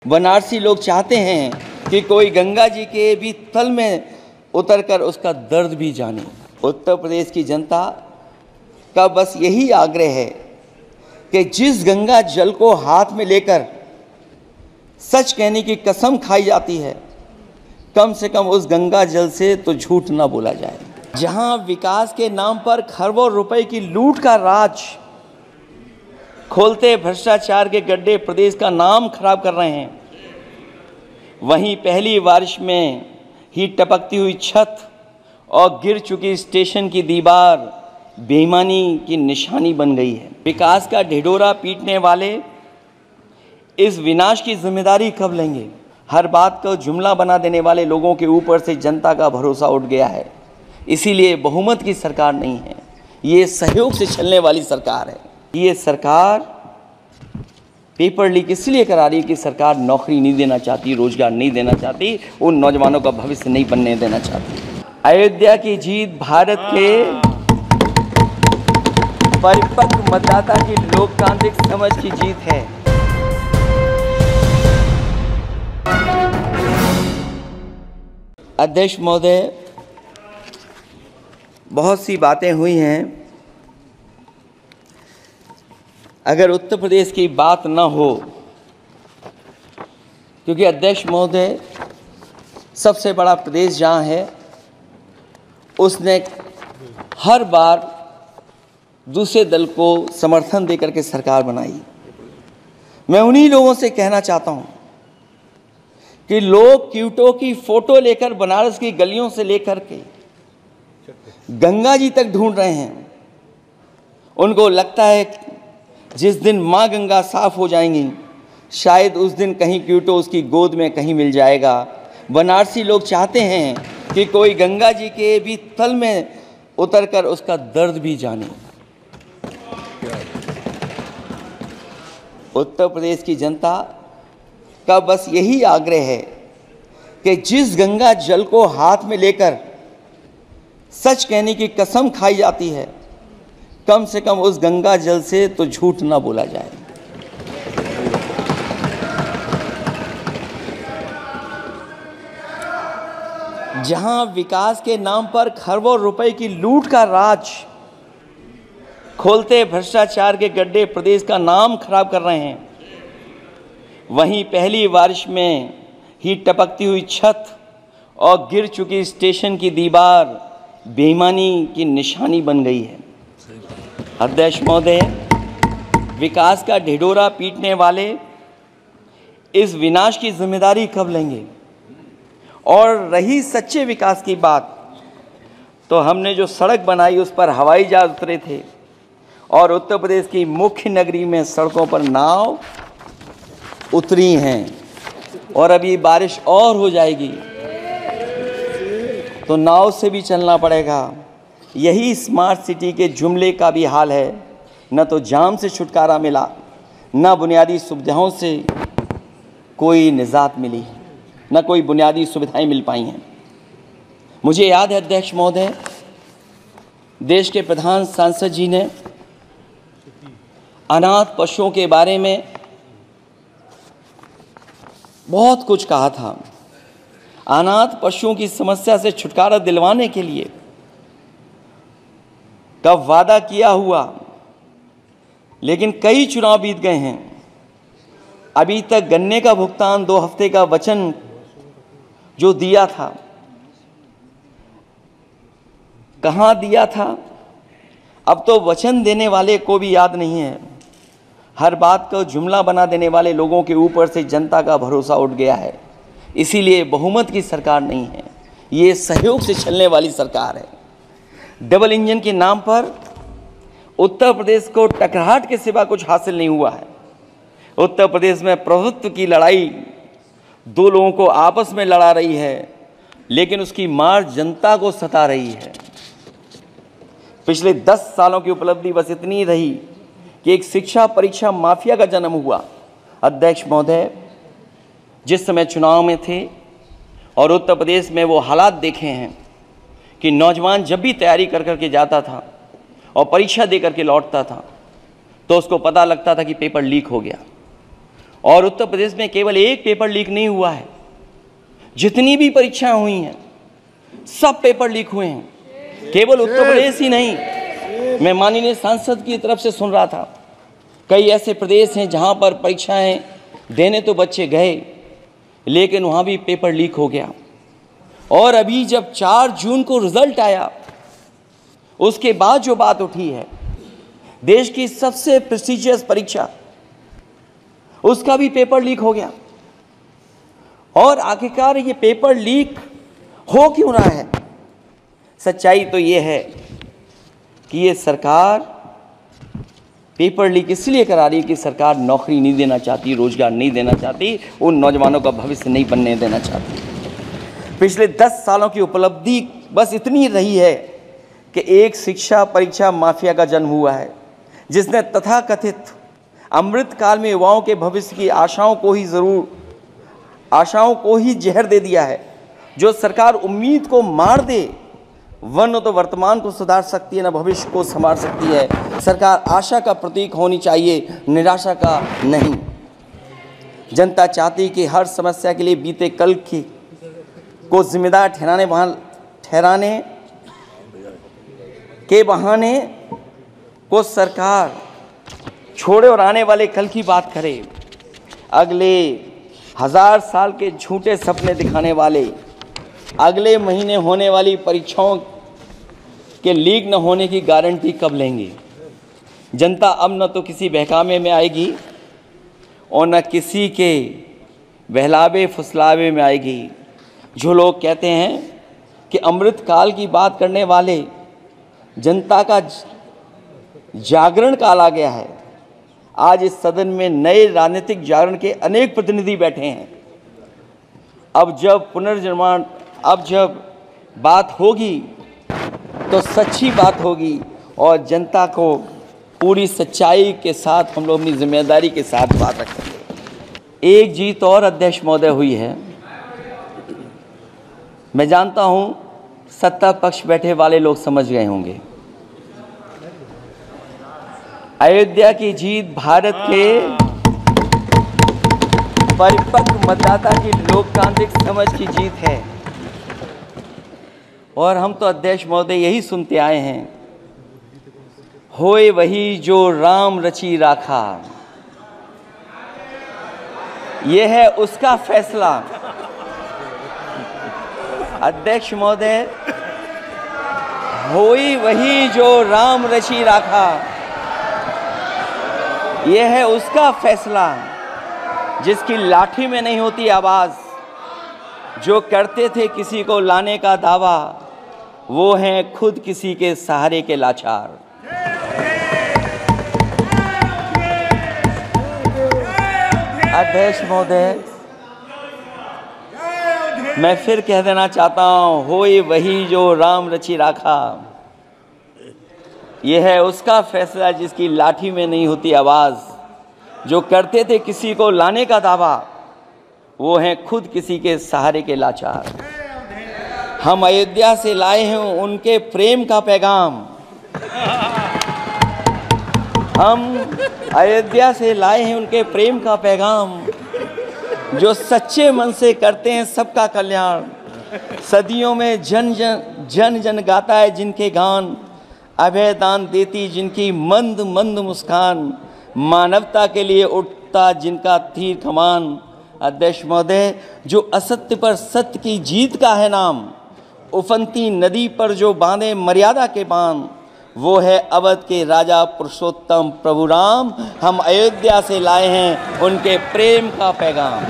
बनारसी लोग चाहते हैं कि कोई गंगा जी के भी तल में उतरकर उसका दर्द भी जाने। उत्तर प्रदेश की जनता का बस यही आग्रह है कि जिस गंगा जल को हाथ में लेकर सच कहने की कसम खाई जाती है, कम से कम उस गंगा जल से तो झूठ ना बोला जाए। जहां विकास के नाम पर खरबों रुपए की लूट का राज खोलते भ्रष्टाचार के गड्ढे प्रदेश का नाम खराब कर रहे हैं, वहीं पहली बारिश में ही टपकती हुई छत और गिर चुकी स्टेशन की दीवार बेईमानी की निशानी बन गई है। विकास का ढिढोरा पीटने वाले इस विनाश की जिम्मेदारी कब लेंगे? हर बात को जुमला बना देने वाले लोगों के ऊपर से जनता का भरोसा उठ गया है। इसीलिए बहुमत की सरकार नहीं है, ये सहयोग से चलने वाली सरकार है। ये सरकार पेपर लीक इसलिए करा रही है कि सरकार नौकरी नहीं देना चाहती, रोजगार नहीं देना चाहती, उन नौजवानों का भविष्य नहीं बनने देना चाहती। अयोध्या की जीत भारत के परिपक्व मतदाता की लोकतांत्रिक समझ की जीत है। अध्यक्ष महोदय, बहुत सी बातें हुई हैं। अगर उत्तर प्रदेश की बात न हो, क्योंकि अध्यक्ष महोदय सबसे बड़ा प्रदेश जहाँ है, उसने हर बार दूसरे दल को समर्थन देकर के सरकार बनाई। मैं उन्हीं लोगों से कहना चाहता हूँ कि लोग क्यूटो की फोटो लेकर बनारस की गलियों से लेकर के गंगा जी तक ढूंढ रहे हैं। उनको लगता है जिस दिन माँ गंगा साफ हो जाएंगी, शायद उस दिन कहीं क्यूटो उसकी गोद में कहीं मिल जाएगा। बनारसी लोग चाहते हैं कि कोई गंगा जी के भी तल में उतरकर उसका दर्द भी जाने। उत्तर प्रदेश की जनता का बस यही आग्रह है कि जिस गंगा जल को हाथ में लेकर सच कहने की कसम खाई जाती है, कम से कम उस गंगा जल से तो झूठ ना बोला जाए। जहां विकास के नाम पर खरबों रुपए की लूट का राज खोलते भ्रष्टाचार के गड्ढे प्रदेश का नाम खराब कर रहे हैं, वहीं पहली बारिश में ही टपकती हुई छत और गिर चुकी स्टेशन की दीवार बेईमानी की निशानी बन गई है। अध्यक्ष महोदय, विकास का ढिढोरा पीटने वाले इस विनाश की जिम्मेदारी कब लेंगे? और रही सच्चे विकास की बात, तो हमने जो सड़क बनाई उस पर हवाई जहाज उतरे थे और उत्तर प्रदेश की मुख्य नगरी में सड़कों पर नाव उतरी हैं, और अभी बारिश और हो जाएगी तो नाव से भी चलना पड़ेगा। यही स्मार्ट सिटी के जुमले का भी हाल है। न तो जाम से छुटकारा मिला, न बुनियादी सुविधाओं से कोई निजात मिली, न कोई बुनियादी सुविधाएं मिल पाई हैं। मुझे याद है अध्यक्ष महोदय, देश के प्रधान सांसद जी ने अनाथ पशुओं के बारे में बहुत कुछ कहा था। अनाथ पशुओं की समस्या से छुटकारा दिलवाने के लिए कब वादा किया हुआ, लेकिन कई चुनाव बीत गए हैं, अभी तक गन्ने का भुगतान 2 हफ्ते का वचन जो दिया था, कहां दिया था? अब तो वचन देने वाले को भी याद नहीं है। हर बात को जुमला बना देने वाले लोगों के ऊपर से जनता का भरोसा उठ गया है। इसीलिए बहुमत की सरकार नहीं है, ये सहयोग से चलने वाली सरकार है। डबल इंजन के नाम पर उत्तर प्रदेश को टकराहट के सिवा कुछ हासिल नहीं हुआ है। उत्तर प्रदेश में प्रभुत्व की लड़ाई 2 लोगों को आपस में लड़ा रही है, लेकिन उसकी मार जनता को सता रही है। पिछले 10 सालों की उपलब्धि बस इतनी रही कि एक शिक्षा परीक्षा माफिया का जन्म हुआ। अध्यक्ष महोदय, जिस समय चुनाव में थे और उत्तर प्रदेश में वो हालात देखे हैं कि नौजवान जब भी तैयारी कर करके जाता था और परीक्षा दे करके लौटता था तो उसको पता लगता था कि पेपर लीक हो गया, और उत्तर प्रदेश में केवल एक पेपर लीक नहीं हुआ है, जितनी भी परीक्षाएं हुई हैं सब पेपर लीक हुए हैं। केवल उत्तर प्रदेश ही नहीं, मैं माननीय सांसद की तरफ से सुन रहा था, कई ऐसे प्रदेश हैं जहां पर परीक्षाएं देने तो बच्चे गए लेकिन वहां भी पेपर लीक हो गया। और अभी जब 4 जून को रिजल्ट आया, उसके बाद जो बात उठी है, देश की सबसे प्रेस्टिजियस परीक्षा, उसका भी पेपर लीक हो गया। और आखिरकार ये पेपर लीक हो क्यों रहा है? सच्चाई तो ये है कि ये सरकार पेपर लीक इसलिए करा रही है कि सरकार नौकरी नहीं देना चाहती, रोजगार नहीं देना चाहती, उन नौजवानों का भविष्य नहीं बनने देना चाहती। पिछले 10 सालों की उपलब्धि बस इतनी रही है कि एक शिक्षा परीक्षा माफिया का जन्म हुआ है, जिसने तथाकथित अमृत काल में युवाओं के भविष्य की आशाओं को ही जहर दे दिया है। जो सरकार उम्मीद को मार दे, वह न तो वर्तमान को सुधार सकती है, न भविष्य को संवार सकती है। सरकार आशा का प्रतीक होनी चाहिए, निराशा का नहीं। जनता चाहती कि हर समस्या के लिए बीते कल को जिम्मेदार ठहराने के बहाने को सरकार छोड़े और आने वाले कल की बात करे। अगले 1000 साल के झूठे सपने दिखाने वाले अगले महीने होने वाली परीक्षाओं के लीक न होने की गारंटी कब लेंगे? जनता अब न तो किसी बहकावे में आएगी और न किसी के बहलावे फुसलावे में आएगी। जो लोग कहते हैं कि अमृत काल की बात करने वाले जनता का जागरण काल आ गया है, आज इस सदन में नए राजनीतिक जागरण के अनेक प्रतिनिधि बैठे हैं। अब जब बात होगी तो सच्ची बात होगी और जनता को पूरी सच्चाई के साथ हम लोग अपनी जिम्मेदारी के साथ बात रखेंगे। एक जीत और अध्यक्ष महोदय हुई है। मैं जानता हूं सत्ता पक्ष बैठे वाले लोग समझ गए होंगे। अयोध्या की जीत भारत के परिपक्व मतदाता की लोकतांत्रिक समझ की जीत है। और हम तो अध्यक्ष महोदय यही सुनते आए हैं, होए वही जो राम रची राखा, यह है उसका फैसला। अध्यक्ष महोदय, होई वही जो राम रची राखा, यह है उसका फैसला, जिसकी लाठी में नहीं होती आवाज। जो करते थे किसी को लाने का दावा, वो हैं खुद किसी के सहारे के लाचार। अध्यक्ष महोदय, मैं फिर कह देना चाहता हूं, होए वही जो राम रची राखा, यह है उसका फैसला जिसकी लाठी में नहीं होती आवाज। जो करते थे किसी को लाने का दावा, वो हैं खुद किसी के सहारे के लाचार। हम अयोध्या से लाए हैं उनके प्रेम का पैगाम। हम अयोध्या से लाए हैं उनके प्रेम का पैगाम, जो सच्चे मन से करते हैं सबका कल्याण। सदियों में जन जन गाता है जिनके गान, अभय दान देती जिनकी मंद मंद मुस्कान, मानवता के लिए उठता जिनका तीर कमान। अध्यक्ष महोदय, जो असत्य पर सत्य की जीत का है नाम, उफनती नदी पर जो बांधे मर्यादा के बांध, वो है अवध के राजा पुरुषोत्तम प्रभु राम। हम अयोध्या से लाए हैं उनके प्रेम का पैगाम।